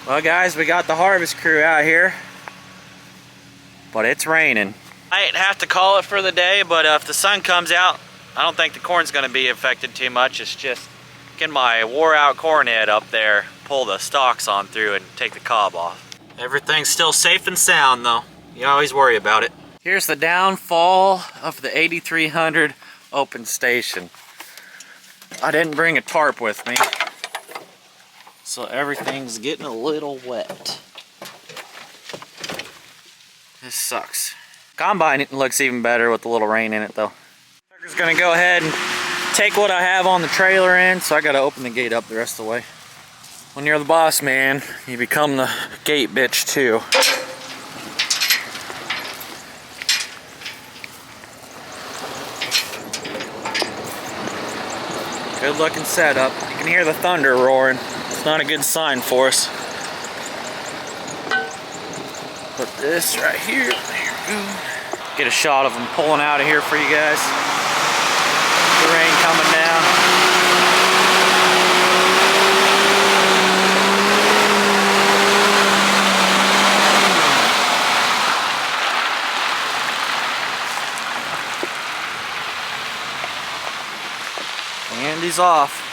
Well guys, we got the harvest crew out here, but it's raining. I have to call it for the day, but if the sun comes out, I don't think the corn's gonna be affected too much. It's just getting my wore out corn head up there, pull the stalks on through and take the cob off. Everything's still safe and sound though. You always worry about it. Here's the downfall of the 8300 open station. I didn't bring a tarp with me, so everything's getting a little wet. This sucks. Combine looks even better with a little rain in it though. Tucker's gonna go ahead and take what I have on the trailer in, so I gotta open the gate up the rest of the way. When you're the boss man, you become the gate bitch too. Good looking setup. You can hear the thunder roaring. It's not a good sign for us. Put this right here. There we go. Get a shot of them pulling out of here for you guys. The rain coming down. And he's off.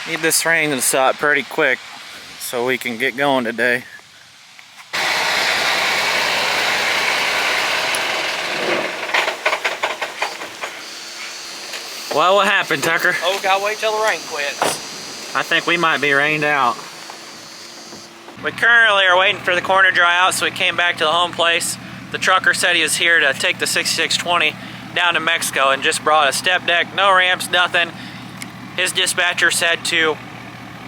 Need this rain to stop pretty quick so we can get going today. Well, what happened, Tucker? Oh, we gotta wait till the rain quits. I think we might be rained out. We currently are waiting for the corn to dry out, so we came back to the home place. The trucker said he was here to take the 6620 down to Mexico and just brought a step deck, no ramps, nothing. His dispatcher said to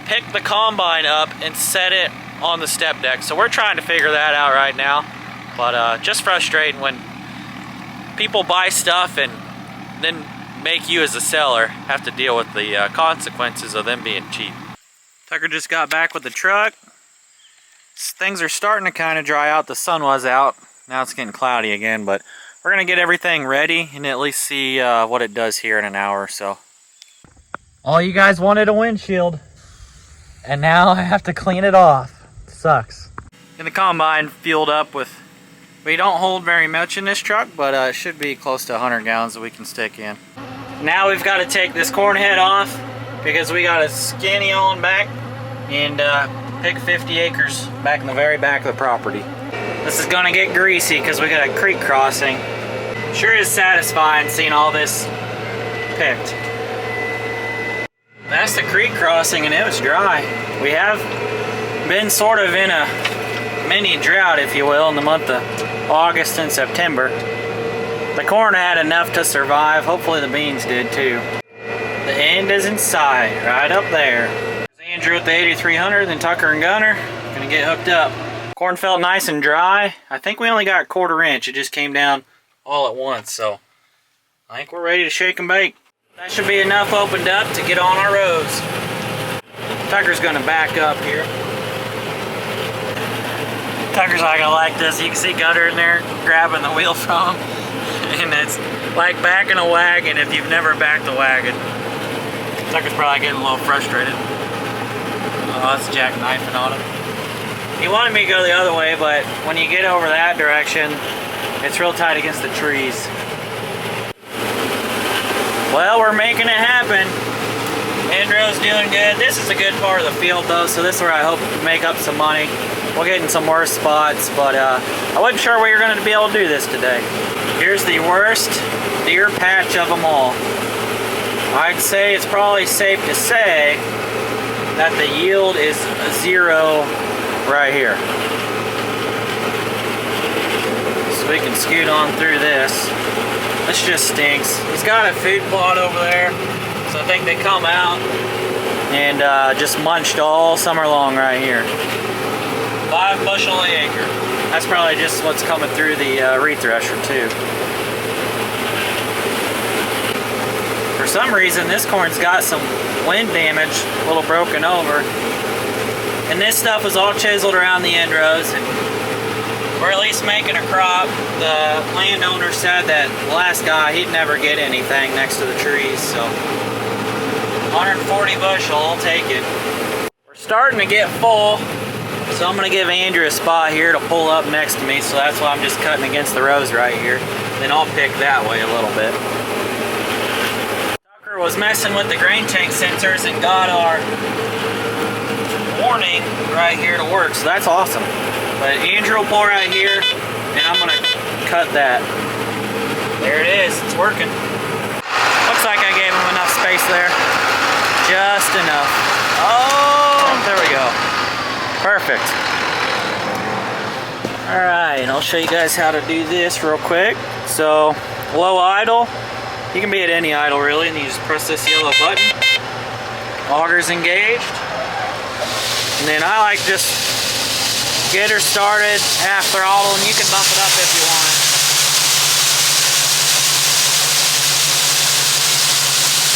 pick the combine up and set it on the step deck. So we're trying to figure that out right now. But just frustrating when people buy stuff and then make you as a seller have to deal with the consequences of them being cheap. Tucker just got back with the truck. Things are starting to kind of dry out. The sun was out. Now it's getting cloudy again, but we're gonna get everything ready and at least see what it does here in an hour or so. All you guys wanted a windshield, and now I have to clean it off. Sucks. And the combine fueled up with, we don't hold very much in this truck, but it should be close to 100 gallons that we can stick in. Now we've got to take this corn head off because we got a skinny on back and pick 50 acres back in the very back of the property. This is gonna get greasy because we got a creek crossing. Sure is satisfying seeing all this picked. That's the creek crossing and it was dry. We have been sort of in a mini drought, if you will, in the month of August and September. The corn had enough to survive. Hopefully the beans did too. The end is in sight, right up there. There's Andrew with the 8300, then Tucker and Gunner. Gonna get hooked up. Corn felt nice and dry. I think we only got 1/4 inch. It just came down all at once, so I think we're ready to shake and bake. That should be enough opened up to get on our roads. Tucker's gonna back up here. Tucker's not gonna like this. You can see Gunner in there grabbing the wheel from him. And it's like backing a wagon if you've never backed a wagon. Tucker's probably getting a little frustrated. Oh, that's jackknifing on him. He wanted me to go the other way, but when you get over that direction, it's real tight against the trees. Well, we're making it happen. Andrew's doing good. This is a good part of the field though, so this is where I hope to make up some money. We'll get in some worse spots, but I wasn't sure we were going to be able to do this today. Here's the worst deer patch of them all. I'd say it's probably safe to say that the yield is 0 right here. So we can scoot on through this. This just stinks. He's got a food plot over there, so I think they come out and just munched all summer long right here. 5 bushel an acre. That's probably just what's coming through the reed thresher too. For some reason, this corn's got some wind damage, a little broken over. And this stuff was all chiseled around the end rows, and we're at least making a crop. The landowner said that the last guy, he'd never get anything next to the trees, so 140 bushel, I'll take it. We're starting to get full, so I'm gonna give Andrew a spot here to pull up next to me, so that's why I'm just cutting against the rows right here. Then I'll pick that way a little bit. Tucker was messing with the grain tank sensors and got our warning right here to work, so that's awesome. But Andrew will pull right here, and I'm gonna cut that. There it is, it's working. Looks like I gave him enough space there. Just enough. Oh, there we go. Perfect. All right, I'll show you guys how to do this real quick. So, low idle. You can be at any idle really, and you just press this yellow button. Auger's engaged. And then I like just get her started, half throttle, and you can bump it up if you want.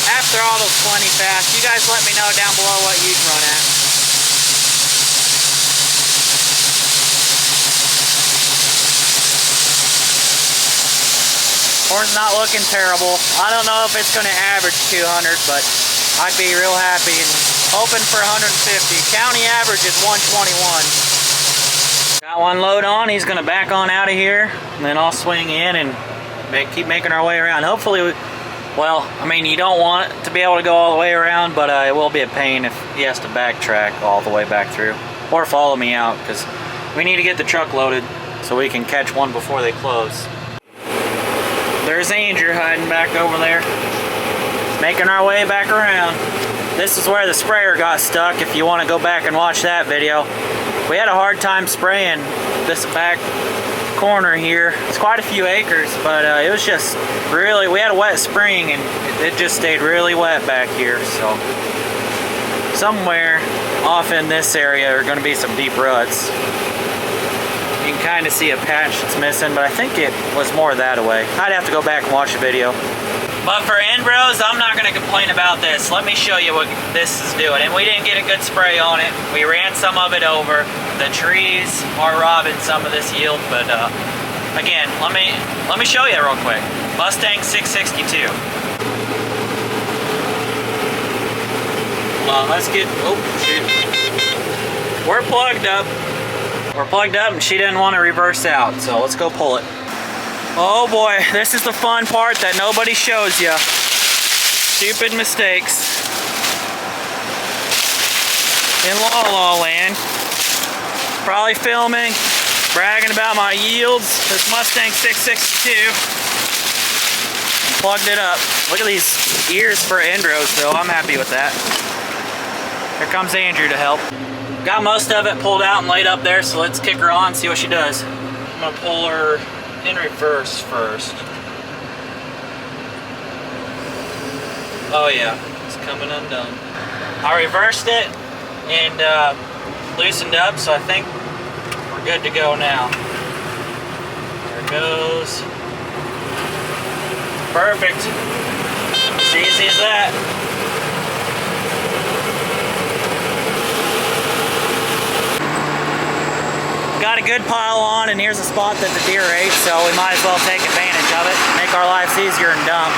Half throttle's plenty fast. You guys let me know down below what you'd run at. Horn's not looking terrible. I don't know if it's going to average 200, but I'd be real happy and hoping for 150. County average is 121. Got one load on. He's going to back on out of here, and then I'll swing in and keep making our way around. Hopefully, well, I mean, you don't want it to be able to go all the way around, but it will be a pain if he has to backtrack all the way back through, or follow me out, because we need to get the truck loaded so we can catch one before they close. There's Andrew hiding back over there, making our way back around. This is where the sprayer got stuck, if you want to go back and watch that video. We had a hard time spraying this back corner here. It's quite a few acres, but it was just really, we had a wet spring and it just stayed really wet back here. So somewhere off in this area are going to be some deep ruts. You can kind of see a patch that's missing, but I think it was more that away. I'd have to go back and watch the video. But for end bros, I'm not going to complain about this. Let me show you what this is doing. And we didn't get a good spray on it. We ran some of it over. The trees are robbing some of this yield, but again, let me show you real quick. Mustang 662. Let's get, oh shoot. We're plugged up. We're plugged up and she didn't want to reverse out, so let's go pull it. Oh boy, this is the fun part that nobody shows you. Stupid mistakes. In La Land. Probably filming, bragging about my yields. This Mustang 662. Plugged it up. Look at these ears for Endros though, I'm happy with that. Here comes Andrew to help. Got most of it pulled out and laid up there, so let's kick her on and see what she does. I'm gonna pull her in reverse first. Oh yeah, it's coming undone. I reversed it and loosened up, so I think we're good to go now. There it goes. Perfect. As easy as that. Got a good pile on, and here's a spot that the deer ate, so we might as well take advantage of it, make our lives easier and dump.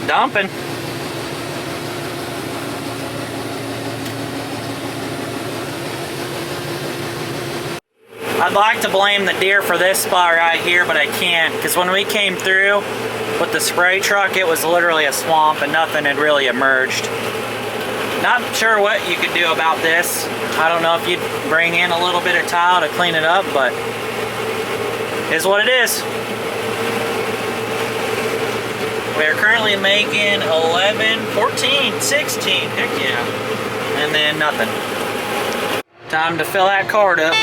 Dumping. I'd like to blame the deer for this spot right here, but I can't, because when we came through with the spray truck, it was literally a swamp and nothing had really emerged. Not sure what you could do about this. I don't know if you'd bring in a little bit of tile to clean it up, but it is what it is. We are currently making 11, 14, 16, heck yeah. And then nothing. Time to fill that card up.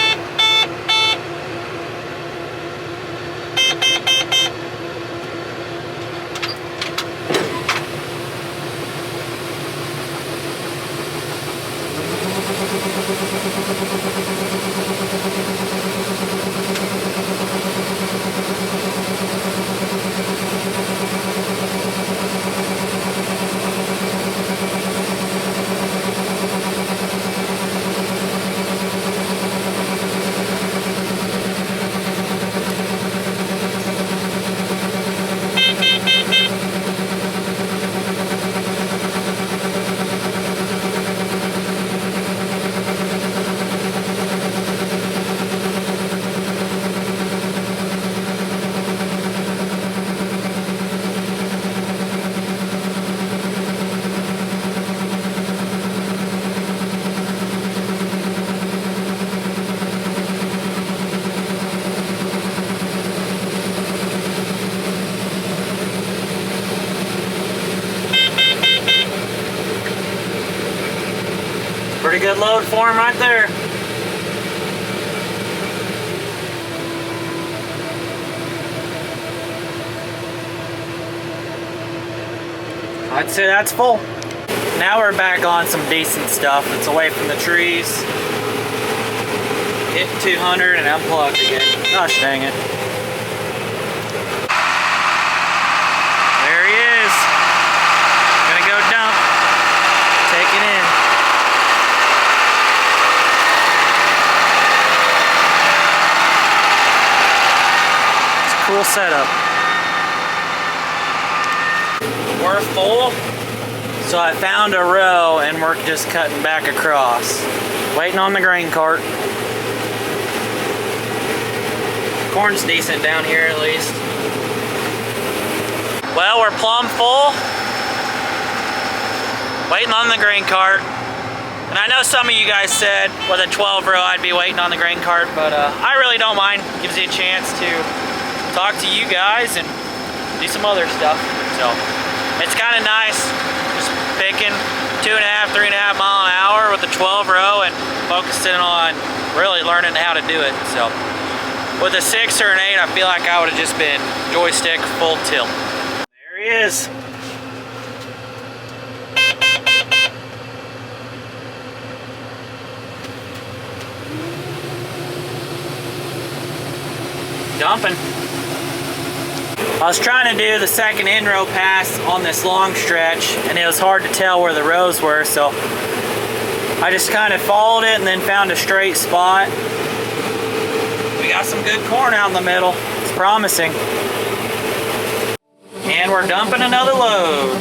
good load for him right there. I'd say that's full. Now we're back on some decent stuff that's away from the trees. Hit 200 and unplugged again. Gosh dang it. There he is. Gonna go dump. Take it in. It's a cool setup. We're full, so I found a row and we're just cutting back across. Waiting on the grain cart. Corn's decent down here at least. Well, we're plumb full. Waiting on the grain cart. And I know some of you guys said with a 12 row I'd be waiting on the grain cart, but I really don't mind. Gives you a chance to talk to you guys and do some other stuff. So it's kind of nice just picking 2.5, 3.5 mile an hour with a 12 row and focusing on really learning how to do it. So with a 6 or an 8, I feel like I would have just been joystick full tilt. There he is. Dumping. I was trying to do the second in-row pass on this long stretch and it was hard to tell where the rows were, so I just kind of followed it and then found a straight spot. We got some good corn out in the middle. It's promising. And we're dumping another load.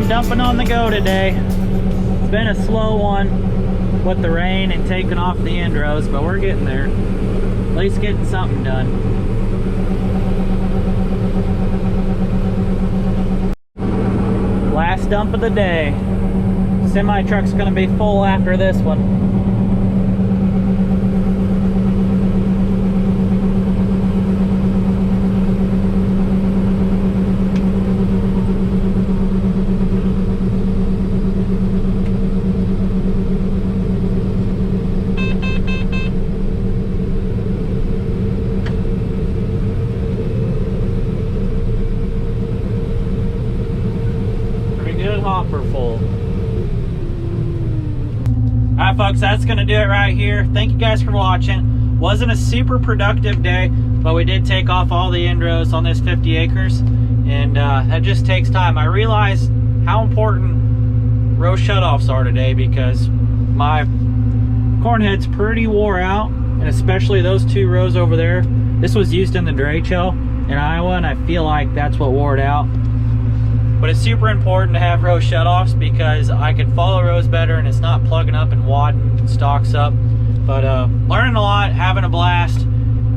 Dumping on the go today. It's been a slow one with the rain and taking off the end rows, but we're getting there. At least getting something done. Last dump of the day. Semi truck's gonna be full after this one. Hopper full. Alright folks, that's gonna do it right here. Thank you guys for watching. Wasn't a super productive day, but we did take off all the end rows on this 50 acres, and that just takes time. I realized how important row shutoffs are today because my corn head's pretty wore out, and especially those 2 rows over there. This was used in the derecho in Iowa, and I feel like that's what wore it out. But it's super important to have row shutoffs because I can follow rows better and it's not plugging up and wadding stalks up. But learning a lot, having a blast,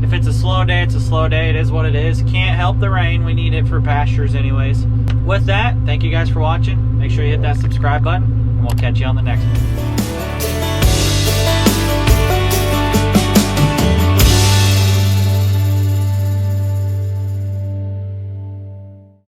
If it's a slow day, it's a slow day. It is what it is. Can't help the rain. We need it for pastures anyways. With that, thank you guys for watching. Make sure you hit that subscribe button, and we'll catch you on the next one.